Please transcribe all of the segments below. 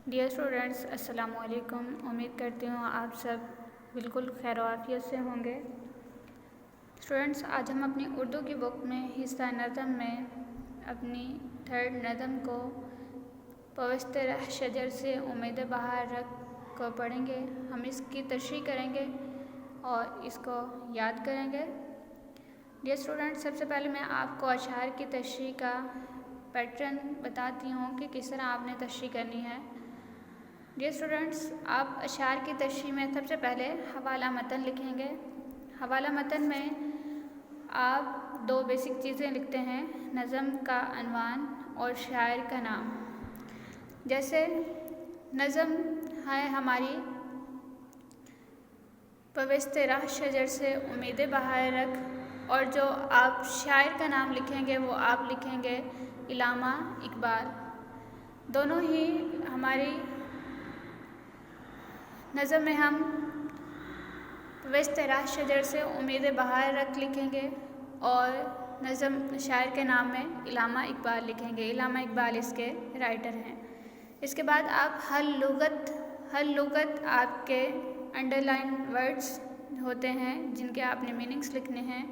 Dear students, السلام علیکم۔ امید کرتی ہوں آپ سب بالکل خیر و عافیت سے ہوں گے۔ اسٹوڈنٹس، آج ہم اپنی اردو کی بک میں حصہ نظم میں اپنی تھرڈ نظم کو پوست رہ شجر سے امید بہار رکھ کو پڑھیں گے۔ ہم اس کی تشریح کریں گے اور اس کو یاد کریں گے۔ ڈیئر اسٹوڈنٹس، سب سے پہلے میں آپ کو اشعار کی تشریح کا پیٹرن بتاتی ہوں کہ کس طرح آپ نے تشریح کرنی ہے۔ ڈیئر اسٹوڈنٹس، آپ اشعار کی تشریح میں سب سے پہلے حوالہ متن لکھیں گے۔ حوالہ متن میں آپ دو بیسک چیزیں لکھتے ہیں: نظم کا عنوان اور شاعر کا نام۔ جیسے نظم ہے ہماری پوست رہ شجر سے امید بہار رکھ، اور جو آپ شاعر کا نام لکھیں گے وہ آپ لکھیں گے علامہ اقبال۔ دونوں ہی ہماری نظم میں ہم پوست رہ شجر سے امید بہار رکھ لکھیں گے اور نظم شاعر کے نام میں علامہ اقبال لکھیں گے۔ علامہ اقبال اس کے رائٹر ہیں۔ اس کے بعد آپ ہر لغت آپ کے انڈر لائن ورڈز ہوتے ہیں جن کے آپ نے میننگس لکھنے ہیں۔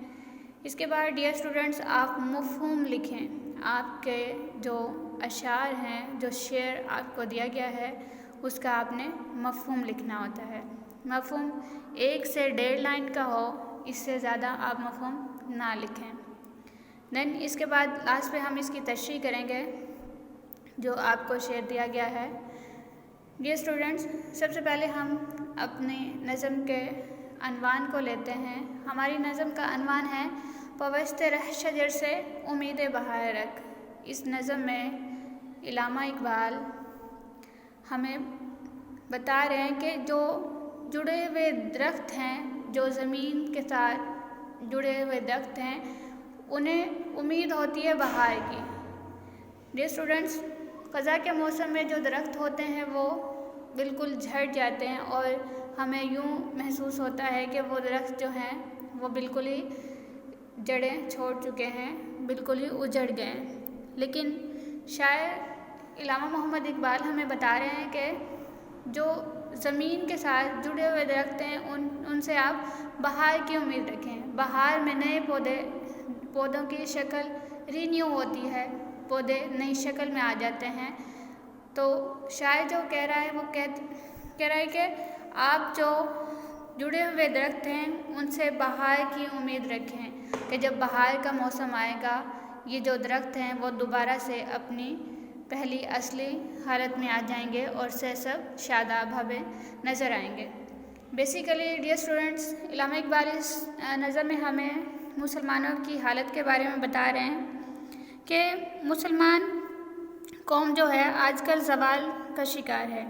اس کے بعد ڈیئر اسٹوڈنٹس، آپ مفہوم لکھیں۔ آپ کے جو اشعار ہیں، جو شعر آپ کو دیا گیا ہے، اس کا آپ نے مفہوم لکھنا ہوتا ہے۔ مفہوم 1 سے 1.5 لائن کا ہو، اس سے زیادہ آپ مفہوم نہ لکھیں۔ دین اس کے بعد لاسٹ پہ ہم اس کی تشریح کریں گے جو آپ کو شعر دیا گیا ہے۔ ڈیئر اسٹوڈنٹس، سب سے پہلے ہم اپنی نظم کے عنوان کو لیتے ہیں۔ ہماری نظم کا عنوان ہے پوست رہ شجر سے امید بہار رکھ۔ اس نظم میں علامہ اقبال ہمیں بتا رہے ہیں کہ جو جڑے ہوئے درخت ہیں، جو زمین کے ساتھ جڑے ہوئے درخت ہیں، انہیں امید ہوتی ہے بہار کی۔ ڈیئر اسٹوڈنٹس، خزاں کے موسم میں جو درخت ہوتے ہیں وہ بالکل جھڑ جاتے ہیں اور ہمیں یوں محسوس ہوتا ہے کہ وہ درخت جو ہیں وہ بالکل ہی جڑیں چھوڑ چکے ہیں، بالکل ہی اجڑ گئے ہیں۔ لیکن شاعر علامہ محمد اقبال ہمیں بتا رہے ہیں کہ جو زمین کے ساتھ جڑے ہوئے درخت ہیں ان سے آپ بہار کی امید رکھیں۔ بہار میں نئے پودوں کی شکل رینیو ہوتی ہے، پودے نئی شکل میں آ جاتے ہیں۔ تو شاعر جو کہہ رہا ہے وہ کہہ رہا ہے کہ آپ جو جڑے ہوئے درخت ہیں ان سے بہار کی امید رکھیں کہ جب بہار کا موسم آئے گا، یہ جو درخت ہیں وہ دوبارہ سے اپنی پہلی اصلی حالت میں آ جائیں گے اور سب شاداب ہمیں نظر آئیں گے۔ بیسیکلی ڈیئر اسٹوڈنٹس، علامہ اقبال اس نظم میں ہمیں مسلمانوں کی حالت کے بارے میں بتا رہے ہیں کہ مسلمان قوم جو ہے آج کل زوال کا شکار ہے۔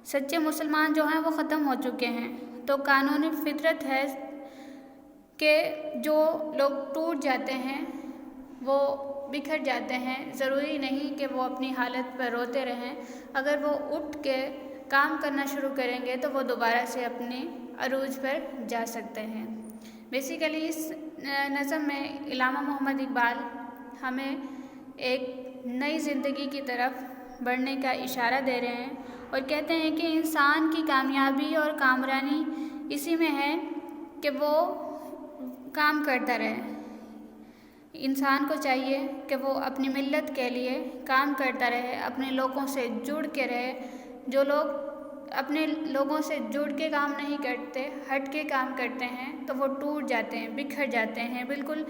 سچے مسلمان جو ہیں وہ ختم ہو چکے ہیں۔ تو قانونی فطرت ہے کہ جو لوگ ٹوٹ جاتے ہیں وہ بکھر جاتے ہیں، ضروری نہیں کہ وہ اپنی حالت پر روتے رہیں۔ اگر وہ اٹھ کے کام کرنا شروع کریں گے تو وہ دوبارہ سے اپنے عروج پر جا سکتے ہیں۔ بیسیکلی اس نظم میں علامہ محمد اقبال ہمیں ایک نئی زندگی کی طرف بڑھنے کا اشارہ دے رہے ہیں اور کہتے ہیں کہ انسان کی کامیابی اور کامرانی اسی میں ہے کہ وہ کام کرتا رہے۔ انسان کو چاہیے کہ وہ اپنی ملت کے لیے کام کرتا رہے، اپنے لوگوں سے جڑ کے رہے۔ جو لوگ اپنے لوگوں سے جڑ کے کام نہیں کرتے، ہٹ کے کام کرتے ہیں تو وہ ٹوٹ جاتے ہیں، بکھر جاتے ہیں۔ بالکل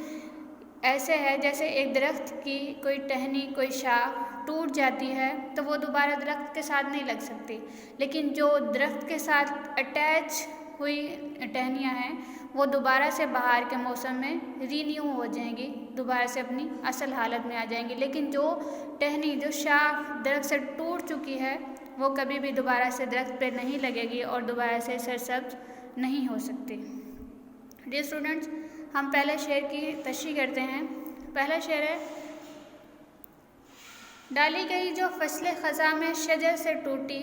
ایسے ہے جیسے ایک درخت کی کوئی ٹہنی، کوئی شاخ ٹوٹ جاتی ہے تو وہ دوبارہ درخت کے ساتھ نہیں لگ سکتی، لیکن جو درخت کے ساتھ اٹیچ ہوئی ٹہنیاں ہیں وہ دوبارہ سے بہار کے موسم میں رینیو ہو جائیں گی، دوبارہ سے اپنی اصل حالت میں آ جائیں گی۔ لیکن جو ٹہنی، جو شاخ درخت سے ٹوٹ چکی ہے وہ کبھی بھی دوبارہ سے درخت پہ نہیں لگے گی اور دوبارہ سے سرسبز نہیں ہو سکتی۔ ڈیئر اسٹوڈنٹس، ہم پہلے شعر کی تشریح کرتے ہیں۔ پہلا شعر ہے: ڈالی گئی جو فصل خزاں میں شجر سے ٹوٹی،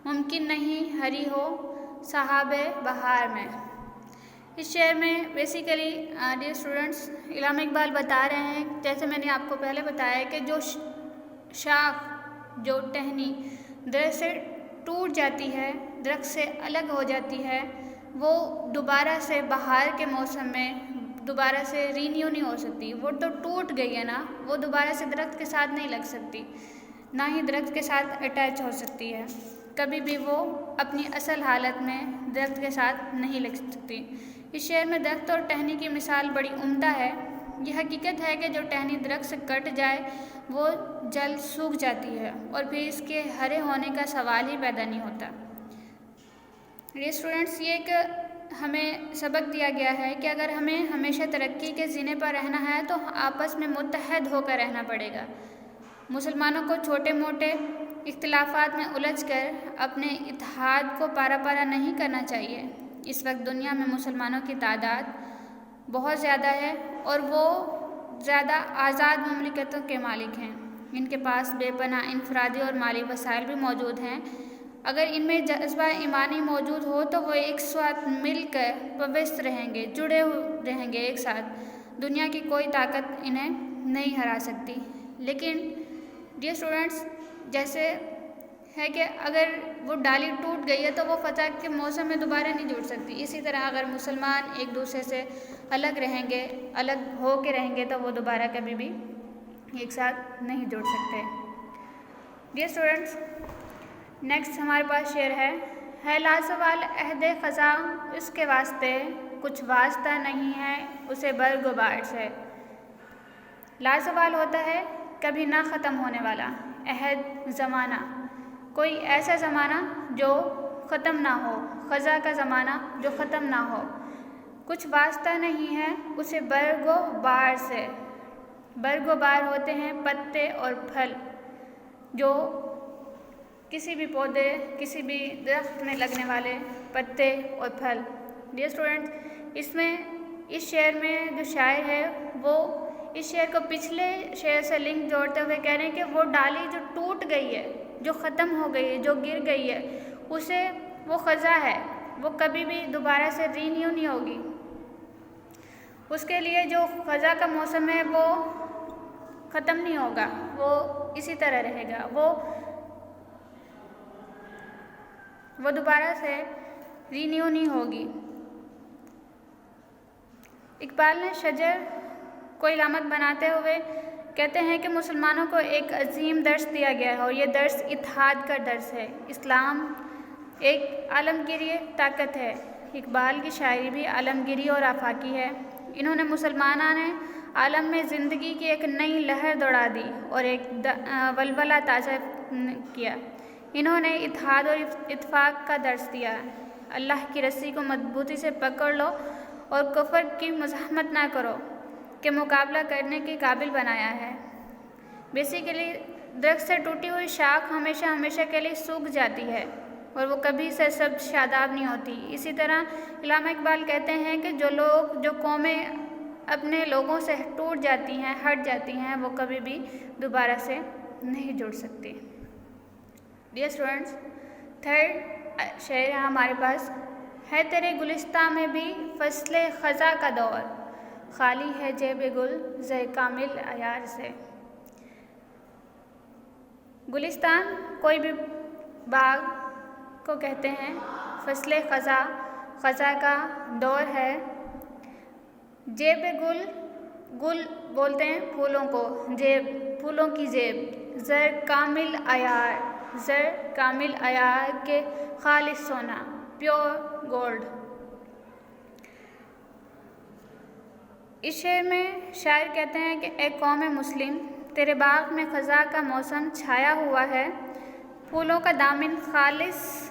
ممکن نہیں ہری ہو سحاب بہار میں۔ اس شعر میں بیسیکلی ڈیئر اسٹوڈنٹس علامہ اقبال بتا رہے ہیں، جیسے میں نے آپ کو پہلے بتایا کہ جو شاخ جو ٹہنی درخت سے ٹوٹ جاتی ہے، درخت سے الگ ہو جاتی ہے، وہ دوبارہ سے بہار کے موسم میں دوبارہ سے رینیو نہیں ہو سکتی. وہ تو ٹوٹ گئی ہے نا، وہ دوبارہ سے درخت کے ساتھ نہیں لگ سکتی، نہ ہی درخت کے ساتھ اٹیچ ہو سکتی ہے. کبھی بھی وہ اپنی اصل حالت میں درخت کے ساتھ نہیں لگ سکتی. اس شعر میں درخت اور ٹہنی کی مثال بڑی عمدہ ہے. یہ حقیقت ہے کہ جو ٹہنی درخت سے کٹ جائے وہ جلد سوکھ جاتی ہے اور پھر اس کے ہرے ہونے کا سوال ہی پیدا نہیں ہوتا. یہ اسٹوڈنٹس، یہ ایک ہمیں سبق دیا گیا ہے کہ اگر ہمیں ہمیشہ ترقی کے زینے پر رہنا ہے تو آپس میں متحد ہو کر رہنا پڑے گا. مسلمانوں کو چھوٹے موٹے اختلافات میں الجھ کر اپنے اتحاد کو پارا پارا نہیں کرنا چاہیے. اس وقت دنیا میں مسلمانوں کی تعداد بہت زیادہ ہے اور وہ زیادہ آزاد مملکتوں کے مالک ہیں. ان کے پاس بے پناہ انفرادی اور مالی وسائل بھی موجود ہیں. اگر ان میں جذبہ ایمانی موجود ہو تو وہ ایک ساتھ مل کر پوست رہیں گے، جڑے رہیں گے ایک ساتھ. دنیا کی کوئی طاقت انہیں نہیں ہرا سکتی. لیکن ڈیئر اسٹوڈنٹس، جیسے ہے کہ اگر وہ ڈالی ٹوٹ گئی ہے تو وہ فتح کے موسم میں دوبارہ نہیں جڑ سکتی. اسی طرح اگر مسلمان ایک دوسرے سے الگ رہیں گے، الگ ہو کے رہیں گے تو وہ دوبارہ کبھی بھی ایک ساتھ نہیں جڑ سکتے. ڈیئر اسٹوڈنٹس، نیکسٹ ہمارے پاس شعر ہے لازوال عہد خزاں اس کے واسطے کچھ واسطہ نہیں ہے اسے برگ و بار سے. لازوال ہوتا ہے کبھی نہ ختم ہونے والا، عہد زمانہ، کوئی ایسا زمانہ جو ختم نہ ہو، خزاں کا زمانہ جو ختم نہ ہو. کچھ واسطہ نہیں ہے اسے برگ و بار سے. برگ و بار ہوتے ہیں پتے اور پھل، جو کسی بھی پودے، کسی بھی درخت میں لگنے والے پتے اور پھل. ڈیئر اسٹوڈنٹ، اس شعر میں جو شاعر ہے وہ اس شعر کو پچھلے شعر سے لنک جوڑتے ہوئے کہہ رہے ہیں کہ وہ ڈالی جو ٹوٹ گئی ہے، جو ختم ہو گئی ہے، جو گر گئی ہے، اسے وہ خزاں ہے، وہ کبھی بھی دوبارہ سے رینیو نہیں ہوگی. اس کے لیے جو خزاں کا موسم ہے وہ ختم نہیں ہوگا، وہ اسی طرح رہے گا، وہ دوبارہ سے رینیو نہیں ہوگی. اقبال نے شجر کو علامت بناتے ہوئے کہتے ہیں کہ مسلمانوں کو ایک عظیم درس دیا گیا ہے اور یہ درس اتحاد کا درس ہے. اسلام ایک عالمگیری طاقت ہے. اقبال کی شاعری بھی عالمگیری اور آفاقی ہے. انہوں نے مسلمانوں نے عالم میں زندگی کی ایک نئی لہر دوڑا دی اور ایک ولولہ تازہ کیا. انہوں نے اتحاد اور اتفاق کا درس دیا. اللہ کی رسی کو مضبوطی سے پکڑ لو اور کفر کی مزاحمت نہ کرو کہ مقابلہ کرنے کے قابل بنایا ہے. بیسیکلی درخت سے ٹوٹی ہوئی شاخ ہمیشہ کے لیے سوکھ جاتی ہے اور وہ کبھی سرسبز شاداب نہیں ہوتی. اسی طرح علامہ اقبال کہتے ہیں کہ جو قومیں اپنے لوگوں سے ٹوٹ جاتی ہیں، ہٹ جاتی ہیں، وہ کبھی بھی دوبارہ سے نہیں جڑ سکتی. ڈیئر اسٹوڈنٹس، تھرڈ شعر ہے ہمارے پاس ہے تیرے گلستان میں بھی فصل خزاں کا دور، خالی ہے جیب گل زر کامل عیار سے. گلستان کوئی بھی باغ کو کہتے ہیں. فصل خزاں کا دور ہے. جیب گل بولتے ہیں پھولوں کو، جیب پھولوں کی جیب. زر کامل عیار کے خالص سونا، پیور گولڈ. اس شعر میں شاعر کہتے ہیں کہ اے قوم مسلم، تیرے باغ میں خزاں کا موسم چھایا ہوا ہے. پھولوں کا دامن خالص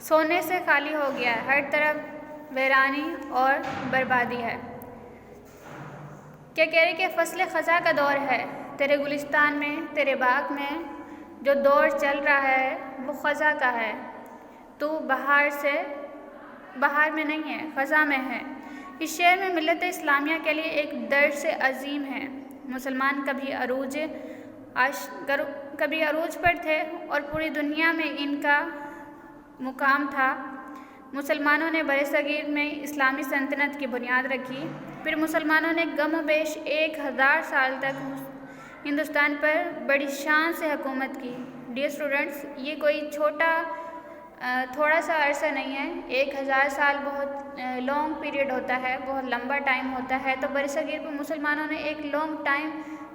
سونے سے خالی ہو گیا ہے، ہر طرف ویرانی اور بربادی ہے. کیا کہہ رہے کہ فصل خزاں کا دور ہے. تیرے گلستان میں، تیرے باغ میں جو دور چل رہا ہے وہ خزاں کا ہے. تو بہار میں نہیں ہے، خزاں میں ہے. اس شعر میں ملت اسلامیہ کے لیے ایک درس عظیم ہے. مسلمان کبھی عروج پر تھے اور پوری دنیا میں ان کا مقام تھا. مسلمانوں نے برصغیر میں اسلامی سلطنت کی بنیاد رکھی. پھر مسلمانوں نے گم و بیش 1000 سال تک ہندوستان پر بڑی شان سے حکومت کی۔ ڈیئر اسٹوڈنٹس، یہ کوئی تھوڑا سا عرصہ نہیں ہے، 1000 سال بہت لانگ پیریڈ ہوتا ہے، بہت لمبا ٹائم ہوتا ہے۔ تو برصغیر پر مسلمانوں نے ایک لانگ ٹائم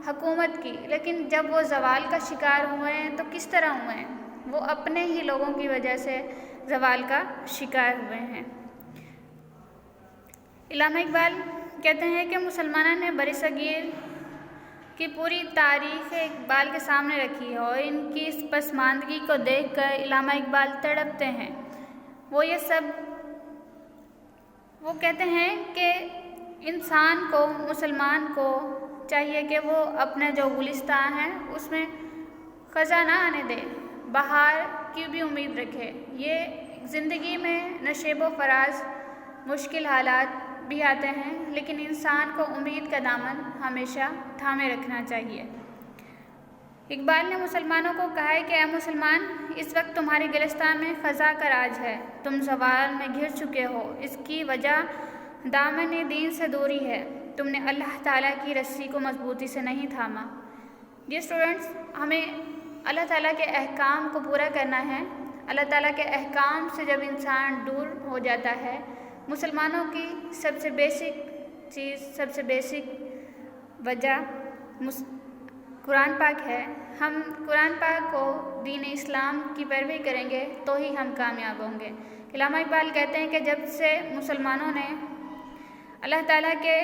حکومت کی، لیکن جب وہ زوال کا شکار ہوئے ہیں تو کس طرح ہوئے ہیں؟ وہ اپنے ہی لوگوں کی وجہ سے زوال کا شکار ہوئے ہیں۔ علامہ اقبال کہتے ہیں کہ مسلمانوں نے برصغیر کی پوری تاریخ اقبال کے سامنے رکھی ہے اور ان کی اس پسماندگی کو دیکھ کر علامہ اقبال تڑپتے ہیں۔ وہ کہتے ہیں کہ انسان کو، مسلمان کو چاہیے کہ وہ اپنا جو گلستان ہے اس میں خزاں نہ آنے دے، بہار کی بھی امید رکھے۔ یہ زندگی میں نشیب و فراز مشکل حالات بھی آتے ہیں، لیکن انسان کو امید کا دامن ہمیشہ تھامے رکھنا چاہیے۔ اقبال نے مسلمانوں کو کہا ہے کہ اے مسلمان، اس وقت تمہارے گلستان میں خزاں کا راج ہے، تم زوال میں گھر چکے ہو۔ اس کی وجہ دامن دین سے دوری ہے، تم نے اللہ تعالیٰ کی رسی کو مضبوطی سے نہیں تھاما۔ ڈیئر اسٹوڈنٹس، ہمیں اللہ تعالیٰ کے احکام کو پورا کرنا ہے۔ اللہ تعالیٰ کے احکام سے جب انسان دور ہو جاتا ہے، مسلمانوں کی سب سے بیسک وجہ قرآن پاک ہے۔ ہم قرآن پاک کو، دین اسلام کی پیروی کریں گے تو ہی ہم کامیاب ہوں گے۔ علامہ اقبال کہتے ہیں کہ جب سے مسلمانوں نے اللہ تعالیٰ کے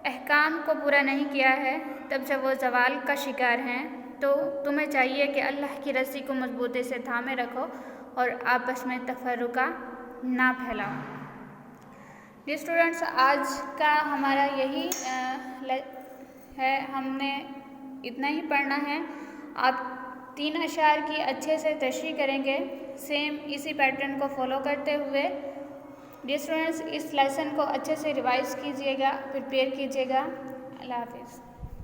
احکام کو پورا نہیں کیا ہے، تب سے وہ زوال کا شکار ہیں۔ تو تمہیں چاہیے کہ اللہ کی رسی کو مضبوطی سے تھامے رکھو اور آپس میں تفرقہ نہ پھیلاؤ۔ ڈیئر اسٹوڈنٹس، آج کا ہمارا یہی ہے، ہم نے اتنا ہی پڑھنا ہے۔ آپ 3 اشعار کی اچھے سے تشریح کریں گے، سیم اسی پیٹرن کو فالو کرتے ہوئے۔ ڈیئر اسٹوڈنٹس، اس لیسن کو اچھے سے ریوائز کیجیے گا، پریپیئر کیجیے گا۔ اللہ حافظ۔